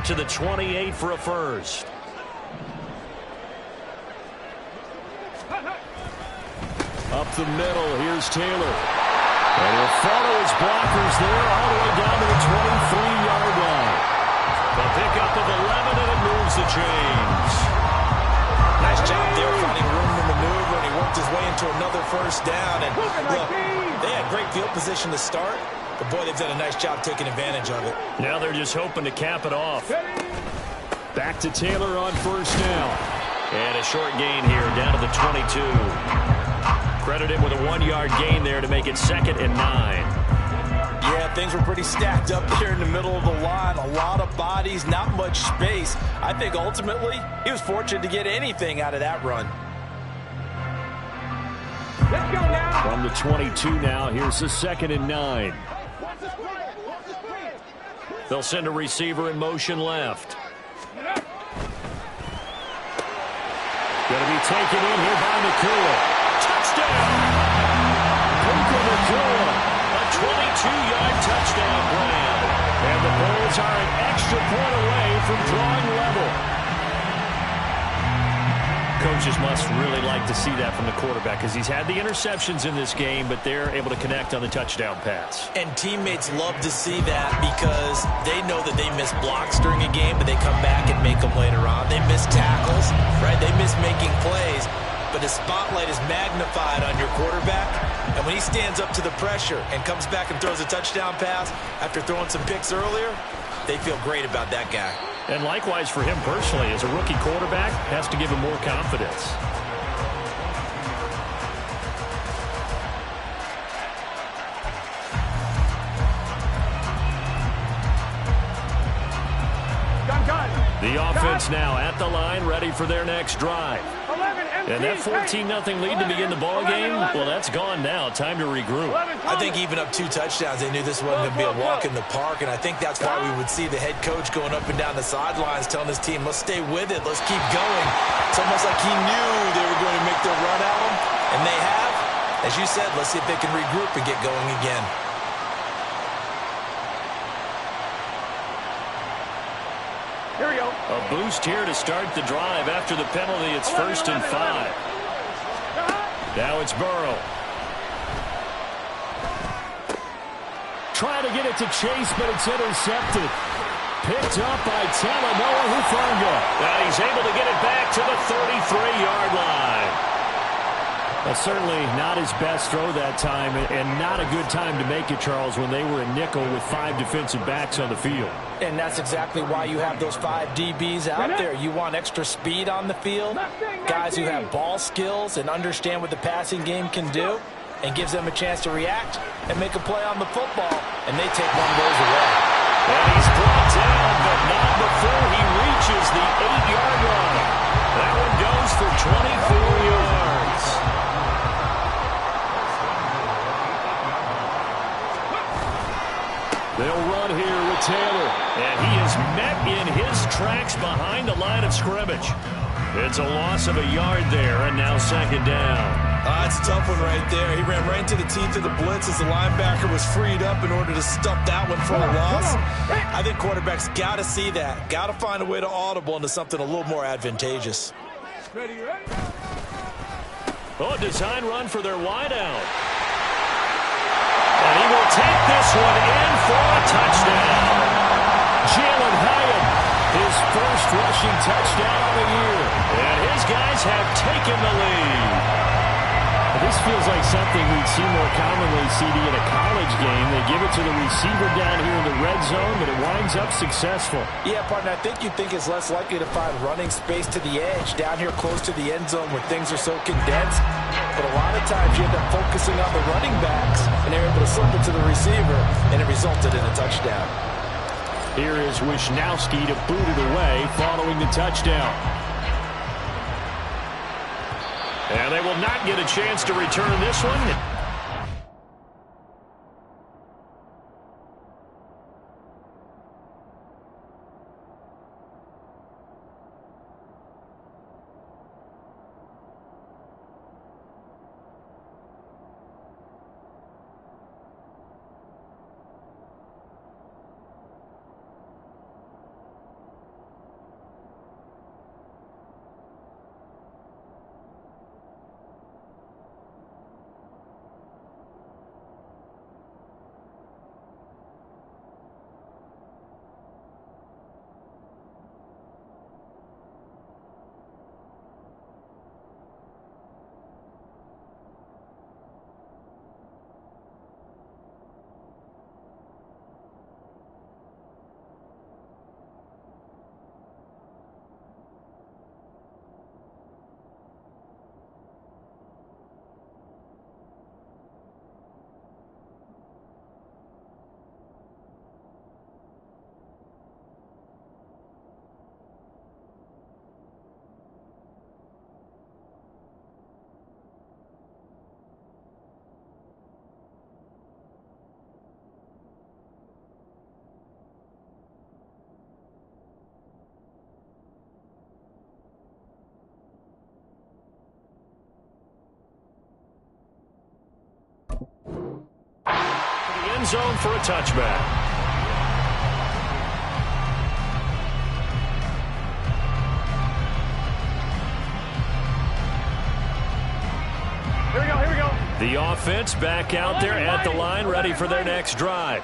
to the 28 for a first. Up the middle, here's Taylor. And he'll follow his blockers there all the way down to the 23-yard line. The pickup of 11, and it moves the chains. Nice job there finding room to maneuver, and he worked his way into another first down. And look, they had great field position to start, but boy, they've done a nice job taking advantage of it. Now they're just hoping to cap it off. Back to Taylor on first down. And a short gain here down to the 22. Credited with a 1-yard gain there to make it 2nd and 9. Yeah, things were pretty stacked up there in the middle of the line. A lot of bodies, not much space. I think ultimately he was fortunate to get anything out of that run. Let's go now. From the 22 now, here's the 2nd and 9. They'll send a receiver in motion left. Going to be taken in here by Nacua. Touchdown! Puka Nacua, a 22-yard touchdown grab. And the Bulls are an extra point away from drawing level. Coaches must really like to see that from the quarterback because he's had the interceptions in this game, but they're able to connect on the touchdown pass. And teammates love to see that because they know that they miss blocks during a game, but they come back and make them later on. They miss tackles, right? They miss making plays. But the spotlight is magnified on your quarterback, and when he stands up to the pressure and comes back and throws a touchdown pass after throwing some picks earlier, they feel great about that guy. And likewise for him personally, as a rookie quarterback, has to give him more confidence. The offense now at the line, ready for their next drive. And that 14-0 lead to begin the ball game, well, that's gone now. Time to regroup. I think even up 2 touchdowns, they knew this wasn't going to be a walk in the park, and I think that's why we would see the head coach going up and down the sidelines telling his team, let's stay with it, let's keep going. It's almost like he knew they were going to make their run at him, and they have. As you said, let's see if they can regroup and get going again. Here we go. A boost here to start the drive. After the penalty, it's 1st and 5. Now it's Burrow. Trying to get it to Chase, but it's intercepted. Picked up by Talanoa Hufanga. Now he's able to get it back to the 33-yard line. Well, certainly not his best throw that time, and not a good time to make it, Charles, when they were in nickel with 5 defensive backs on the field. And that's exactly why you have those 5 DBs out there. You want extra speed on the field, guys who have ball skills and understand what the passing game can do, and gives them a chance to react and make a play on the football, and they take one of those away. And he's brought down, but not before he reaches the 8-yard line. That one goes for 24 yards. They'll run here with Taylor, and he is met in his tracks behind the line of scrimmage. It's a loss of a yard there, and now 2nd down. It's a tough one right there. He ran right into the teeth of the blitz as the linebacker was freed up in order to stuff that one for a loss. I think quarterbacks got to see that. Got to find a way to audible into something a little more advantageous. Ready. Oh, design run for their wideout. And he will take this one in for a touchdown. Jalen Hyatt, his first rushing touchdown of the year. And his guys have taken the lead. This feels like something we'd see more commonly, CD, in a college game. They give it to the receiver down here in the red zone, but it winds up successful. Yeah, partner, I think you'd think it's less likely to find running space to the edge down here close to the end zone where things are so condensed. But a lot of times you end up focusing on the running backs, and they're able to slip it to the receiver, and it resulted in a touchdown. Here is Wisnowski to boot it away following the touchdown. And they will not get a chance to return this one. end zone for a touchback. Here we go, here we go. The offense back out there at the line, ready for their next drive.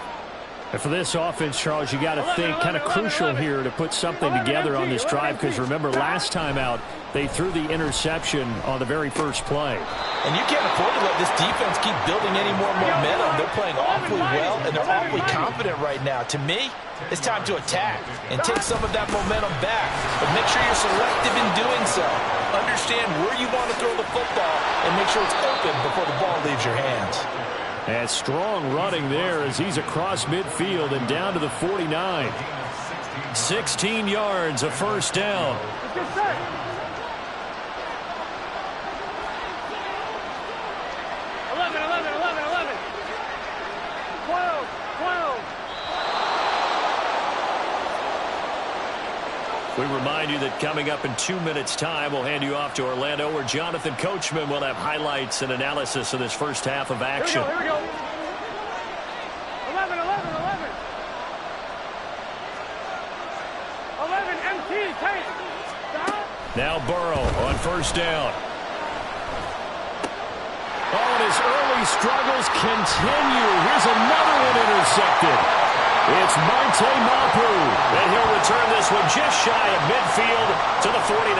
And for this offense, Charles, you got to think kind of crucial here to put something together on this drive, because remember last time out they threw the interception on the very first play. And you can't afford to let this defense keep building any more momentum. They're playing awfully well, and they're awfully confident right now. To me, it's time to attack and take some of that momentum back. But make sure you're selective in doing so. Understand where you want to throw the football and make sure it's open before the ball leaves your hands. And strong running there as he's across midfield and down to the 49. 16 yards, a first down. Good set. 11, 11, 11, 11. 12, 12. We remind you that coming up in 2 minutes' time, we'll hand you off to Orlando, where Jonathan Coachman will have highlights and analysis of this first half of action. Here we go, here we go. 11, 11, 11. 11, MT, take. Stop. Now Burrow on first down. Oh, and his early struggles continue. Here's another one intercepted. It's Marte Mapu, and he'll return this one just shy of midfield to the 49.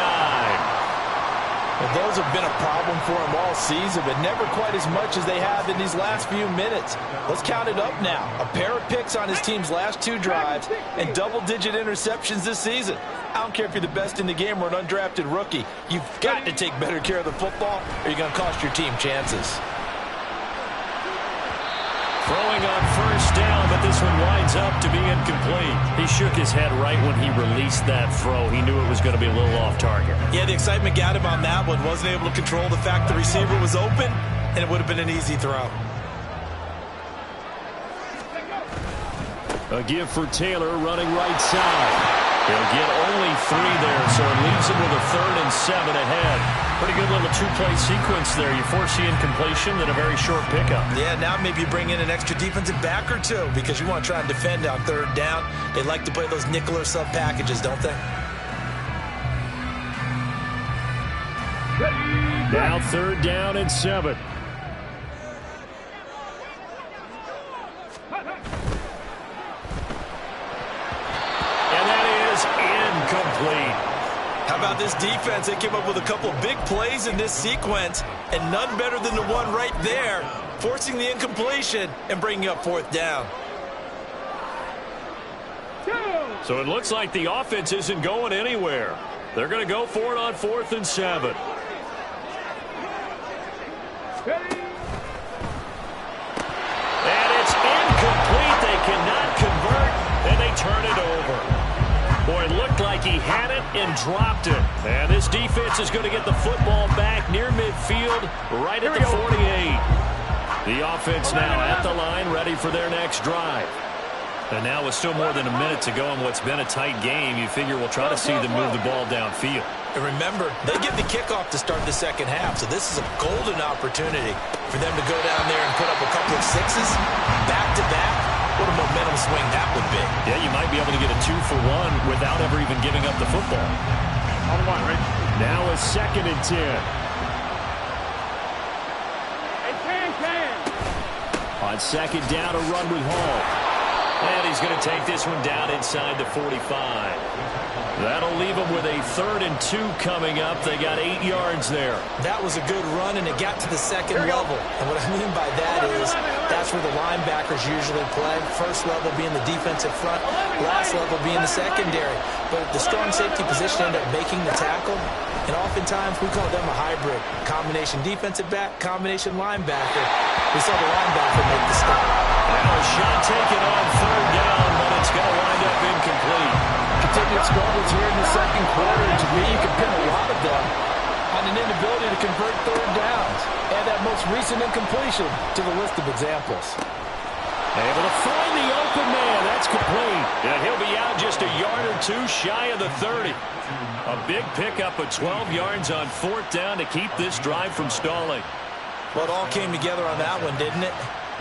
Well, those have been a problem for him all season, but never quite as much as they have in these last few minutes. Let's count it up now. A pair of picks on his team's last 2 drives and double-digit interceptions this season. I don't care if you're the best in the game or an undrafted rookie. You've got to take better care of the football, or you're going to cost your team chances. Throwing on first down, but this one winds up to be incomplete. He shook his head right when he released that throw. He knew it was going to be a little off target. Yeah, the excitement got him on that one. Wasn't able to control the fact the receiver was open, and it would have been an easy throw. A give for Taylor running right side. He'll get only 3 there, so it leaves him with a 3rd and 7 ahead. Pretty good little 2-play sequence there. You force the incompletion, then a very short pickup. Yeah, now maybe you bring in an extra defensive back or 2 because you want to try and defend on 3rd down. They like to play those nickel or sub packages, don't they? Now 3rd down and 7. And that is incomplete. How about this defense? They came up with a couple of big plays in this sequence, and none better than the one right there, forcing the incompletion and bringing up 4th down. So it looks like the offense isn't going anywhere. They're going to go for it on 4th and 7. And it's incomplete. They cannot convert, and they turn it over. Boy, it looked like he had it and dropped it. And this defense is going to get the football back near midfield, right at the 48. The offense now at the line, ready for their next drive. And now with still more than a minute to go in what's been a tight game, you figure we'll try to see them move the ball downfield. And remember, they get the kickoff to start the second half, so this is a golden opportunity for them to go down there and put up a couple of 6s back-to-back. What a momentum swing that would be. Yeah, you might be able to get a 2-for-1 without ever even giving up the football. On the 1, right? Now a 2nd and 10. Hey, can. On 2nd down, a run with Hall. And he's going to take this one down inside the 45. That'll leave them with a 3rd and 2 coming up. They got 8 yards there. That was a good run, and it got to the second level. And what I mean by that is that's where the linebackers usually play. First level being the defensive front, last level being the secondary. But the strong safety position ended up making the tackle. And oftentimes we call them a hybrid. Combination defensive back, combination linebacker. We saw the linebacker make the stop. Now a shot taken on 3rd down, but it's going to wind up incomplete. Continued struggles here in the second quarter, and to me, you can pin a lot of them on an inability to convert 3rd downs. Add that most recent incompletion to the list of examples. Able to find the open man. That's complete. And he'll be out just a yard or 2 shy of the 30. A big pickup of 12 yards on 4th down to keep this drive from stalling. Well, it all came together on that one, didn't it?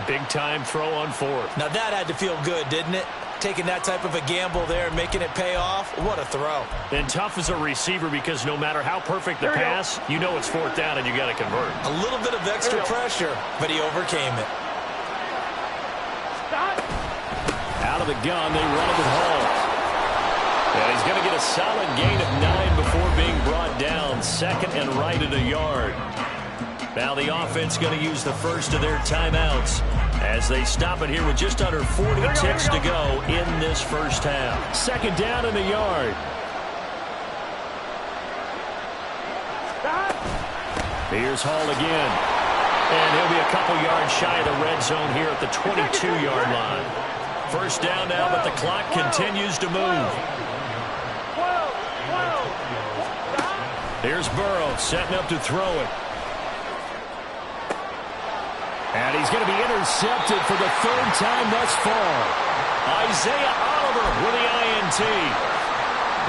Big-time throw on fourth. Now that had to feel good, didn't it? Taking that type of a gamble there and making it pay off. What a throw. And tough as a receiver because no matter how perfect the pass, you know it's fourth down and you got to convert. A little bit of extra pressure, but he overcame it. Out of the gun, they run it with Hall. And he's going to get a solid gain of 9 before being brought down. Second and right at a yard. Now the offense going to use the first of their timeouts as they stop it here with just under 40 ticks to go in this first half. Second down and a yard. Here's Hall again. And he'll be a couple yards shy of the red zone here at the 22-yard line. First down now, but the clock continues to move. Here's Burrow setting up to throw it. And he's going to be intercepted for the third time thus far. Isaiah Oliver with the INT.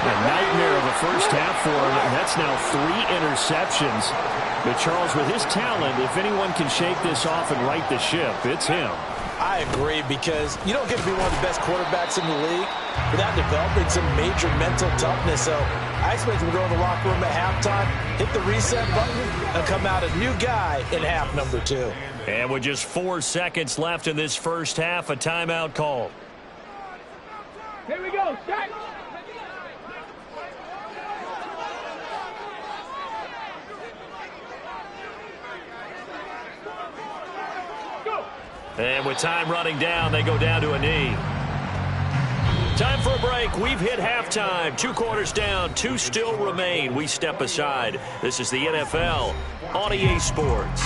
A nightmare of a first half for him, and that's now 3 interceptions. But Charles, with his talent, if anyone can shake this off and right the ship, it's him. I agree, because you don't get to be one of the best quarterbacks in the league without developing some major mental toughness. So I expect him to go in the locker room at halftime, hit the reset button, and come out a new guy in half number 2. And with just 4 seconds left in this first half, a timeout call. Here we go. Start. And with time running down, they go down to a knee. Time for a break. We've hit halftime. 2 quarters down, 2 still remain. We step aside. This is the NFL on EA Sports.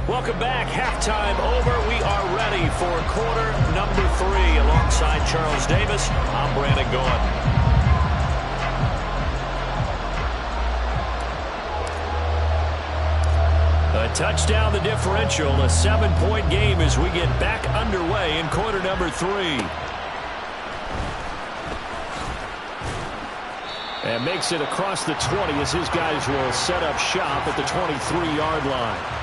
Welcome back. Halftime over. We are ready for quarter number 3. Alongside Charles Davis, I'm Brandon Gaudin. A touchdown the differential, a 7-point game as we get back underway in quarter number 3. And makes it across the 20 as his guys will set up shop at the 23-yard line.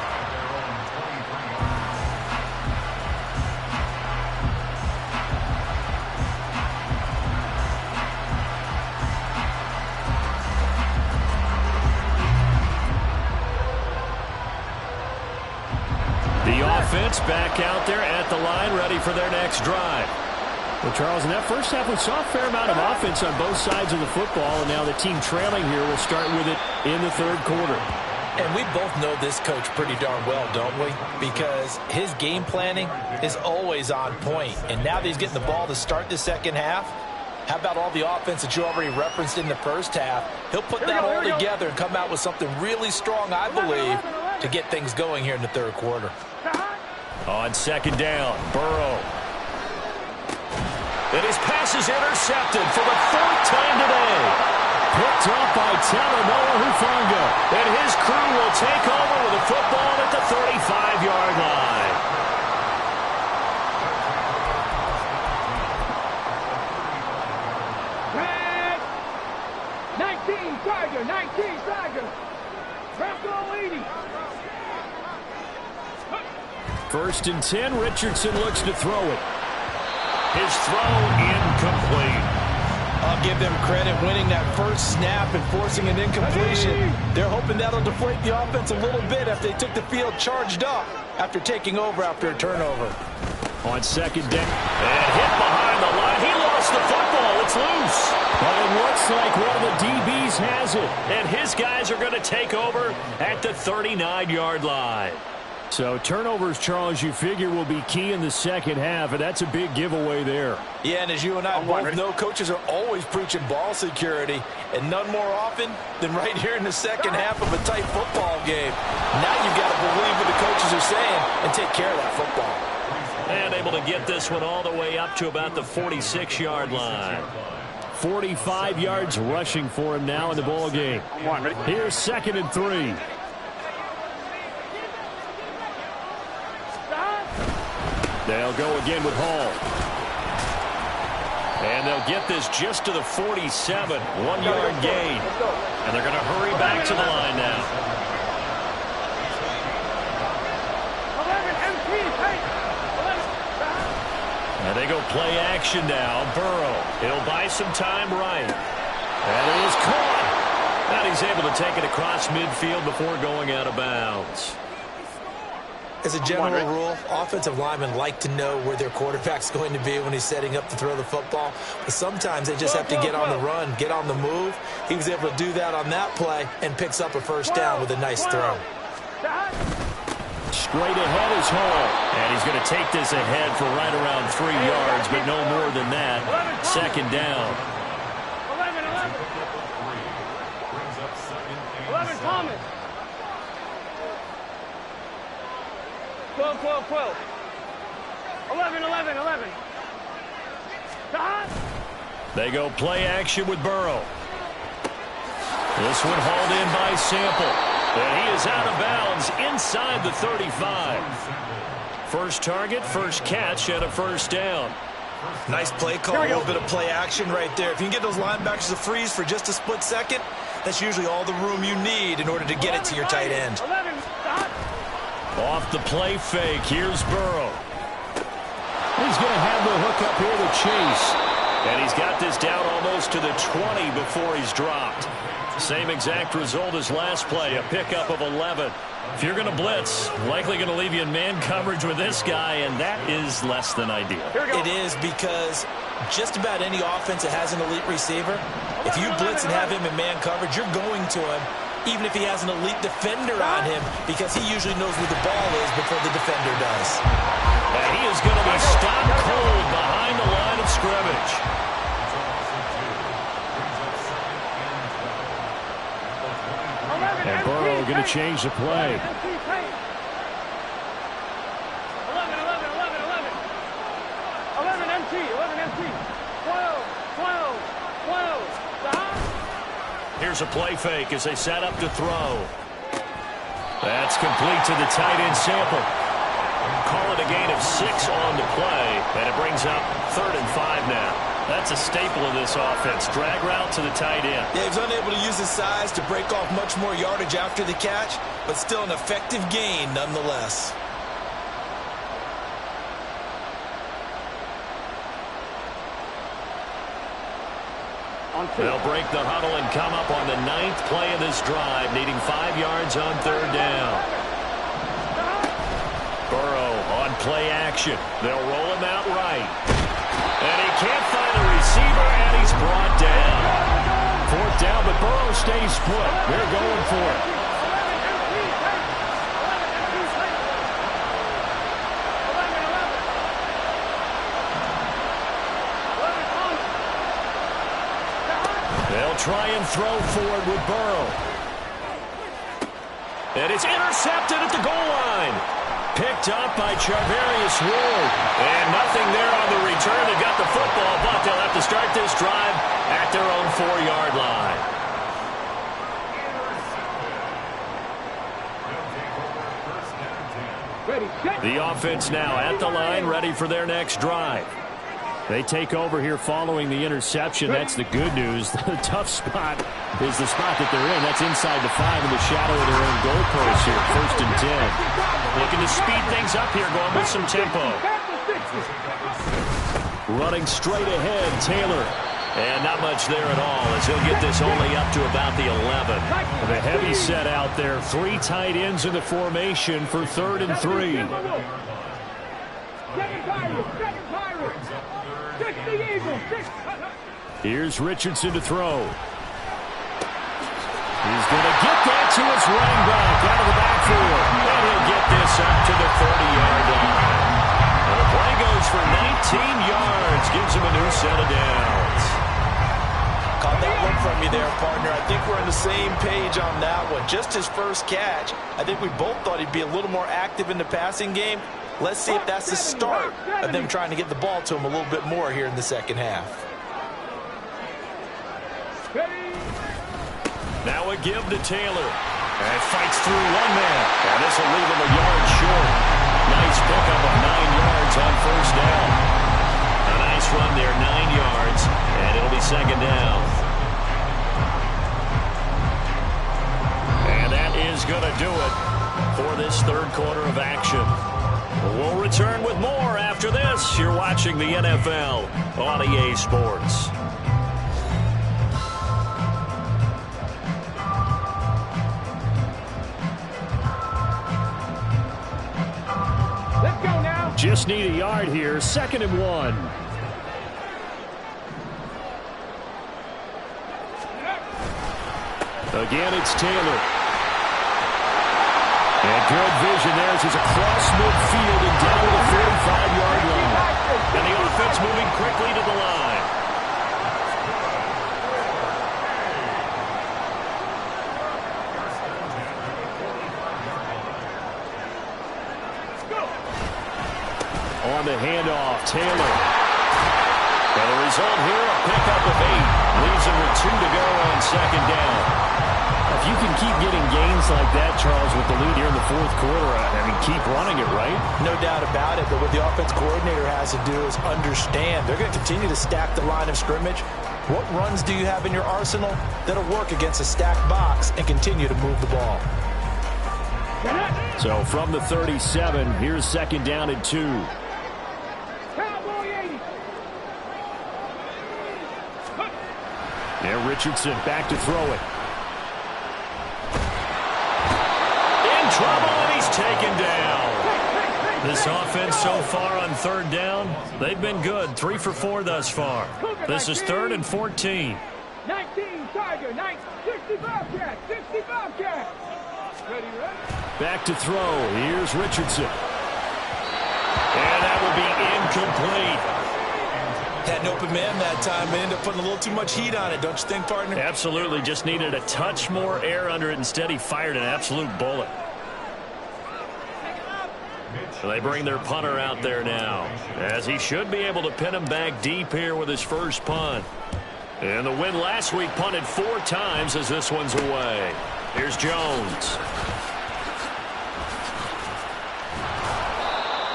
Offense back out there at the line, ready for their next drive. Well, Charles, in that first half, we saw a fair amount of offense on both sides of the football, and now the team trailing here will start with it in the third quarter. And we both know this coach pretty darn well, don't we? Because his game planning is always on point. And now that he's getting the ball to start the second half, how about all the offense that you already referenced in the first half? He'll put that all together and come out with something really strong, I believe, to get things going here in the third quarter. On second down, Burrow. And his pass is intercepted for the 4th time today. Picked up by Talanoa Hufanga. And his crew will take over with the football at the 35-yard line. Red. 19 Charger. 19 Charger. Bronco leading. First and 10, Richardson looks to throw it. His throw incomplete. I'll give them credit winning that first snap and forcing an incompletion. They're hoping that'll deflate the offense a little bit after they took the field charged up after taking over after a turnover. On second down. And hit behind the line. He lost the football. It's loose. But it looks like one of the DBs has it. And his guys are going to take over at the 39-yard line. So turnovers, Charles, you figure will be key in the second half, and that's a big giveaway there. Yeah, and as you and I both know, coaches are always preaching ball security, and none more often than right here in the second half of a tight football game. Now you've got to believe what the coaches are saying and take care of that football. And able to get this one all the way up to about the 46-yard line. 45 yards rushing for him now in the ball game. Here's second and 3. They'll go again with Hall. And they'll get this just to the 47, 1-yard gain. And they're going to hurry back to the line now. 11 MT, tight. 11. And they go play action now. Burrow, he'll buy some time right. And it is caught. And he's able to take it across midfield before going out of bounds. As a general rule, offensive linemen like to know where their quarterback's going to be when he's setting up to throw the football. But sometimes they just have to get on the run, get on the move. He was able to do that on that play and picks up a first down with a nice throw. Straight ahead is Hall. And he's going to take this ahead for right around 3 yards, but no more than that. Second down. 11 Thomas. 12, 12, 12. 11, 11, 11. They go play action with Burrow. This one hauled in by Sample. And he is out of bounds inside the 35. First target, first catch, and a first down. Nice play call, a little bit of play action right there. If you can get those linebackers to freeze for just a split second, that's usually all the room you need in order to get it to your tight end. 11, Off the play fake, here's Burrow. He's going to have the hook up here to Chase. And he's got this down almost to the 20 before he's dropped. Same exact result as last play, a pickup of 11. If you're going to blitz, likely going to leave you in man coverage with this guy, and that is less than ideal. It is, because just about any offense that has an elite receiver, if you blitz and have him in man coverage, you're going to him, even if he has an elite defender on him, because he usually knows where the ball is before the defender does. And he is going to be stopped cold behind the line of scrimmage. And Burrow going to change the play. 11, 11, 11, 11. 11 MT, 11 MT. 12, 12, 12. Here's a play fake as they set up to throw. That's complete to the tight end Sample. Call it a gain of 6 on the play, and it brings up 3rd and 5 now. That's a staple of this offense. Drag route to the tight end. Yeah, he was unable to use his size to break off much more yardage after the catch, but still an effective gain nonetheless. They'll break the huddle and come up on the 9th play of this drive, needing 5 yards on 3rd down. Burrow on play action. They'll roll him out right. And he can't find a receiver, and he's brought down. 4th down, but Burrow stays put. They're going for it. They'll try and throw forward with Burrow. And it's intercepted at the goal line. Picked up by Charvarius Ward. And nothing there on the return. They've got the football, but they'll have to start this drive at their own 4-yard line. The offense now at the line, ready for their next drive. They take over here following the interception. That's the good news. The tough spot is the spot that they're in. That's inside the 5 in the shadow of their own goalpost here. 1st and 10. Looking to speed things up here, going with some tempo. Running straight ahead, Taylor. And not much there at all, as he'll get this only up to about the 11. The heavy set out there. 3 tight ends in the formation for 3rd and 3. Here's Richardson to throw. He's going to get that to his running back out of the backfield. And he'll get this up to the 30-yard line. And the play goes for 19 yards. Gives him a new set of downs. Caught that one from you there, partner. I think we're on the same page on that one. Just his first catch. I think we both thought he'd be a little more active in the passing game. Let's see if that's the start of them trying to get the ball to him a little bit more here in the second half. Now a give to Taylor. And fights through one man. And this will leave him a yard short. Nice pickup of 9 yards on 1st down. A Nice run there, 9 yards, and it'll be second down. And that is going to do it for this third quarter of action. We'll return with more after this. You're watching the NFL on EA Sports. Let's go now. Just need a yard here. 2nd and 1. Again, it's Taylor. And good vision there as he's across midfield and down to the 45-yard line. And the offense moving quickly to the line. On the handoff, Taylor. And the result here, a pickup of 8. Leaves him with 2 to go on 2nd down. If you can keep getting gains like that, Charles, with the lead here in the 4th quarter, I mean, keep running it, right? No doubt about it, but what the offense coordinator has to do is understand they're going to continue to stack the line of scrimmage. What runs do you have in your arsenal that'll work against a stacked box and continue to move the ball? So from the 37, here's 2nd down and 2. There, Richardson back to throw it. Trouble, and he's taken down. This offense so far on 3rd down, they've been good. 3 for 4 thus far. This is 3rd and 14. 19 Tiger, 65 cat, 65 cat. Ready, ready? Back to throw. Here's Richardson. And that will be incomplete. Had an open man that time, but ended up putting a little too much heat on it, don't you think, partner? Absolutely. Just needed a touch more air under it. Instead, he fired an absolute bullet. So they bring their punter out there now, as he should be able to pin him back deep here with his first punt. And the win last week punted 4 times as this one's away. Here's Jones.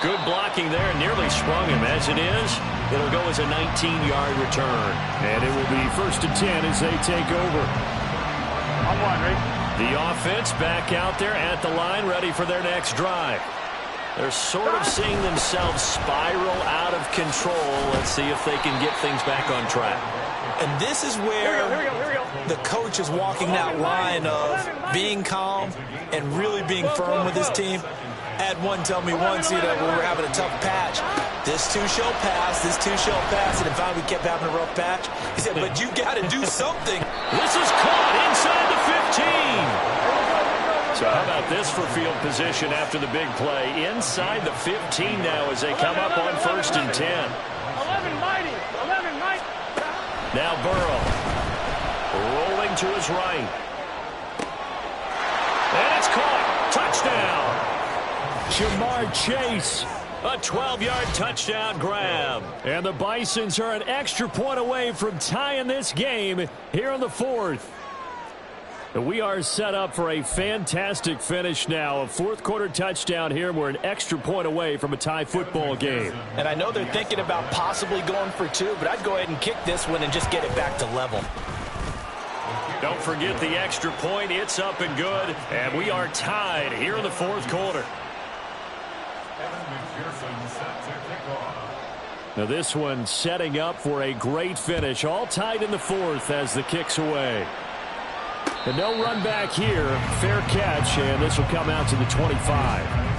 Good blocking there, nearly sprung him. As it is, it'll go as a 19-yard return. And it will be 1st and 10 as they take over. On one, right? The offense back out there at the line, ready for their next drive. They're sort of seeing themselves spiral out of control. Let's see if they can get things back on track. And this is where the coach is walking that line of being calm and really being firm with his team. Had one tell me once, when we were having a tough patch, this too shall pass, this too shall pass, and finally we kept having a rough patch. He said, but you got to do something. This is caught inside the 15. So how about this for field position after the big play? Inside the 15 now as they come up on 1st and 10. 11 mighty, 11 mighty. Now Burrow rolling to his right. And it's caught. Touchdown. Jamar Chase. A 12-yard touchdown grab. And the Bisons are an extra point away from tying this game here in the 4th. We are set up for a fantastic finish now. A 4th quarter touchdown here. We're an extra point away from a tie football game. And I know they're thinking about possibly going for 2, but I'd go ahead and kick this one and just get it back to level. Don't forget the extra point. It's up and good. And we are tied here in the 4th quarter. Now this one setting up for a great finish. All tied in the 4th as the kick's away. And no run back here. Fair catch, and this will come out to the 25.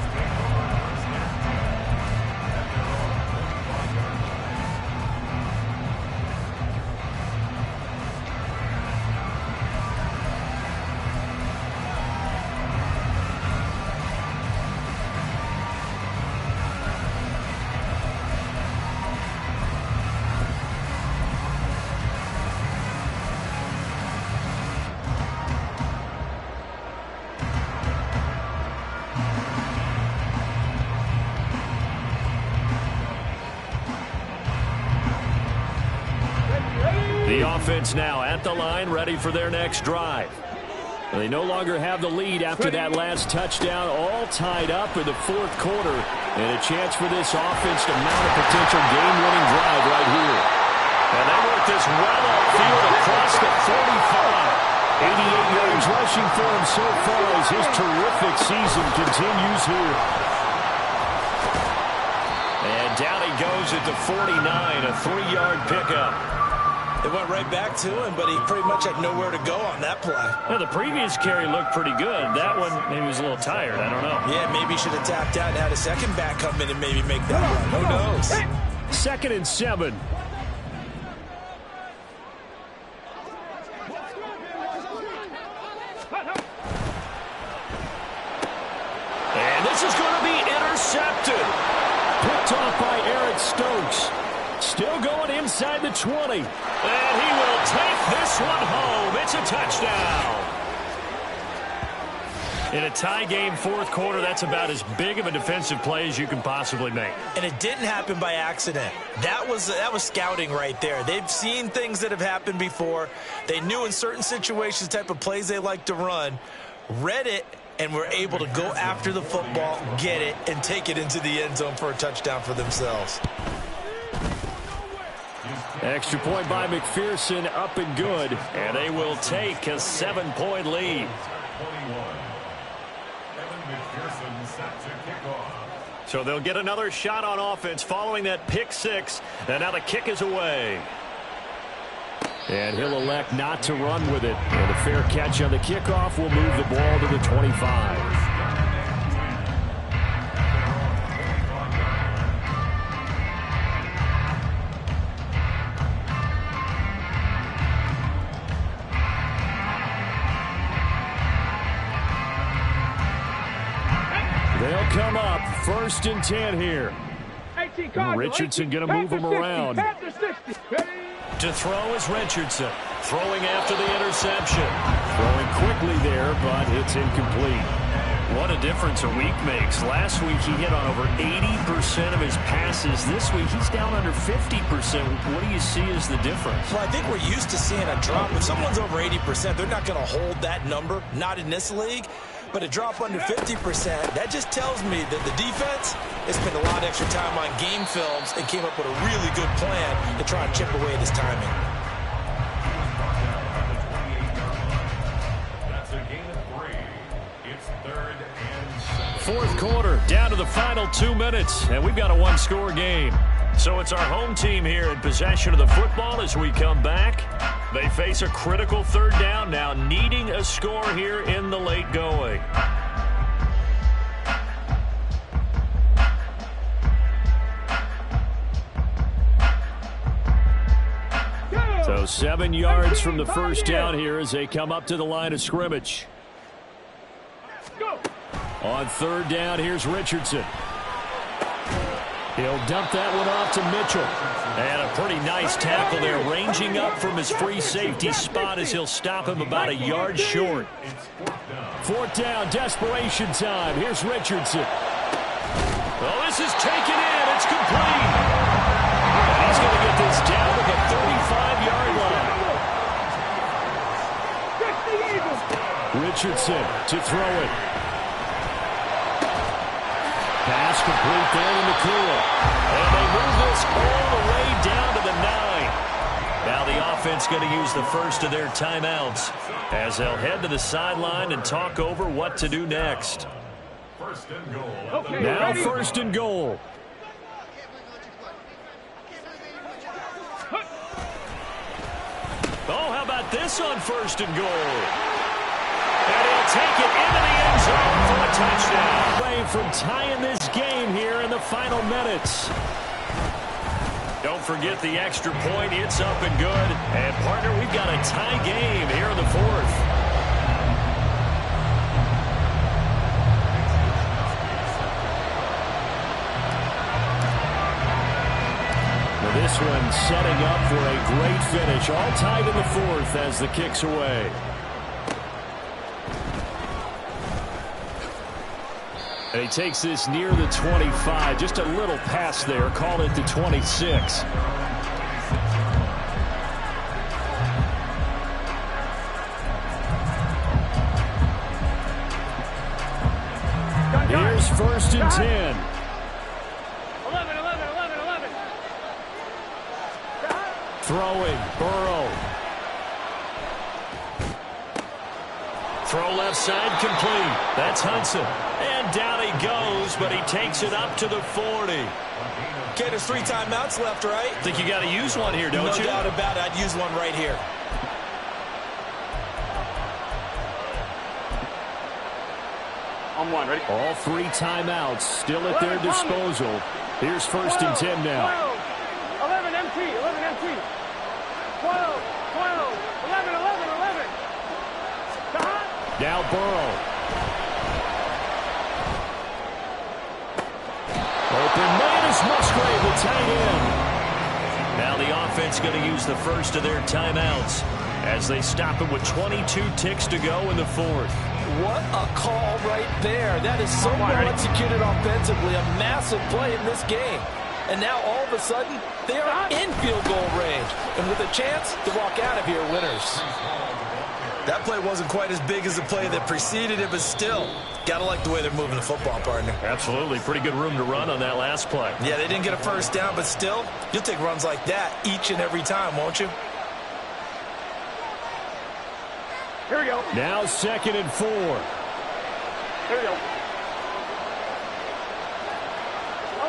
The offense now at the line, ready for their next drive. They no longer have the lead after that last touchdown, all tied up in the fourth quarter. And a chance for this offense to mount a potential game-winning drive right here. And they work this well upfield across the 45. 88 yards rushing for him so far as his terrific season continues here. And down he goes at the 49, a 3-yard pickup. They went right back to him, but he pretty much had nowhere to go on that play. Well, the previous carry looked pretty good. That one, maybe he was a little tired. I don't know. Yeah, maybe he should have tapped out and had a second back come in and maybe make that run. Who knows? 2nd and 7. And this is going to be intercepted. Picked off by Eric Stokes. Still going inside the 20. And he will take this one home. It's a touchdown. In a tie game fourth quarter, that's about as big of a defensive play as you can possibly make. And it didn't happen by accident. That was scouting right there. They've seen things that have happened before. They knew in certain situations the type of plays they like to run, read it, and were able to go after the football, get it, and take it into the end zone for a touchdown for themselves. Extra point by McPherson, up and good. And they will take a 7-point lead. So they'll get another shot on offense following that pick six. And now the kick is away. And he'll elect not to run with it. And a fair catch on the kickoff will move the ball to the 25. They'll come up 1st and 10 here. Richardson going to move him around. To throw is Richardson. Throwing after the interception. Throwing quickly there, but it's incomplete. What a difference a week makes. Last week he hit on over 80% of his passes. This week he's down under 50%. What do you see as the difference? Well, I think we're used to seeing a drop. If someone's over 80%, they're not going to hold that number. Not in this league. But a drop under 50%, that just tells me that the defense has spent a lot of extra time on game films and came up with a really good plan to try and chip away at his timing. That's a gain of 3. It's 3rd and 7. Fourth quarter, down to the final 2 minutes, and we've got a one-score game. So it's our home team here in possession of the football as we come back. They face a critical 3rd down now, needing a score here in the late going. So 7 yards from the first down here as they come up to the line of scrimmage. On 3rd down, here's Richardson. He'll dump that one off to Mitchell. And a pretty nice tackle there, ranging up from his free safety spot as he'll stop him about a yard short. 4th down, desperation time. Here's Richardson. Well, this is taken in. It's complete. And he's going to get this down to the 35-yard line. Richardson to throw it. Pass complete there in the clear. And they move this all the way down to the 9. Now the offense going to use the first of their timeouts as they'll head to the sideline and talk over what to do next. 1st and goal. Okay, now ready? 1st and goal. Oh, how about this on 1st and goal? And he'll take it into the end zone for a touchdown. Away from tying this game here in the final minutes. Don't forget the extra point. It's up and good. And, partner, we've got a tie game here in the 4th. Now this one setting up for a great finish. All tied in the 4th as the kick's away. And he takes this near the 25. Just a little pass there. Call it the 26. first and 10. 11. Throwing, Burrow. Throw left side complete. That's Hudson. And down he goes, but he takes it up to the 40. Okay, there's 3 timeouts left, right? Think you got to use one here, don't you? No doubt about it. I'd use one right here. On one, ready? All 3 timeouts still at their disposal. Here's first and 10 now. 11 MT. 12. 11. Now Burrow. Open man is Musgrave, the tight end. Now the offense going to use the first of their timeouts as they stop it with 22 ticks to go in the 4th. What a call right there. That is so well executed offensively. A massive play in this game. And now all of a sudden, they are in field goal range. And with a chance to walk out of here winners. That play wasn't quite as big as the play that preceded it, but still, gotta like the way they're moving the football, partner. Absolutely. Pretty good room to run on that last play. Yeah, they didn't get a first down, but still, you'll take runs like that each and every time, won't you? Here we go. Now 2nd and 4. Here we go.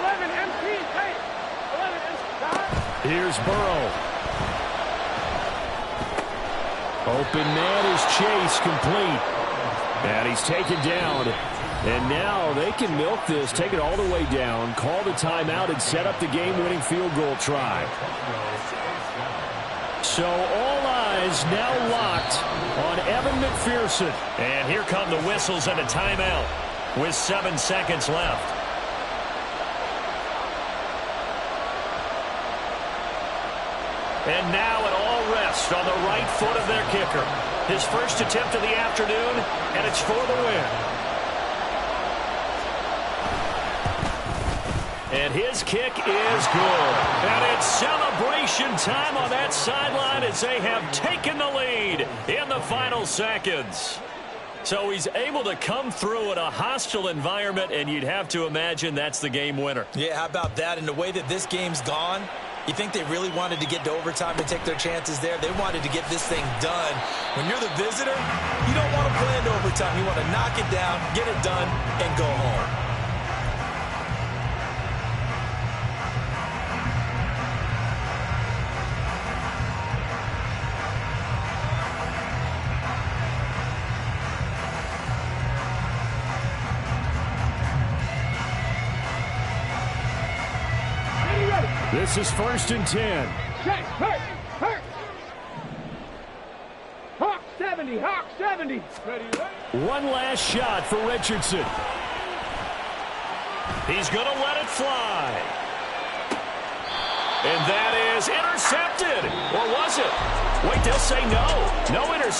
11 MT. Hey. 11 MT. Here's Burrow. Open man is Chase, complete. And he's taken down. And now they can milk this, take it all the way down, call the timeout, and set up the game-winning field goal try. So all eyes now locked on Evan McPherson. And here come the whistles and a timeout with 7 seconds left. And now it all rests on the right foot of their kicker. His first attempt of the afternoon, and it's for the win. And his kick is good. And it's celebration time on that sideline as they have taken the lead in the final seconds. So he's able to come through in a hostile environment, and you'd have to imagine that's the game winner. Yeah, how about that? And the way that this game's gone, you think they really wanted to get to overtime and take their chances there? They wanted to get this thing done. When you're the visitor, you don't want to play into overtime. You want to knock it down, get it done, and go home. This is first and 10. Check. Hurt. Hawk 70. Ready. One last shot for Richardson. He's going to let it fly. And that is intercepted. Or was it? Wait, they'll say no. No interception.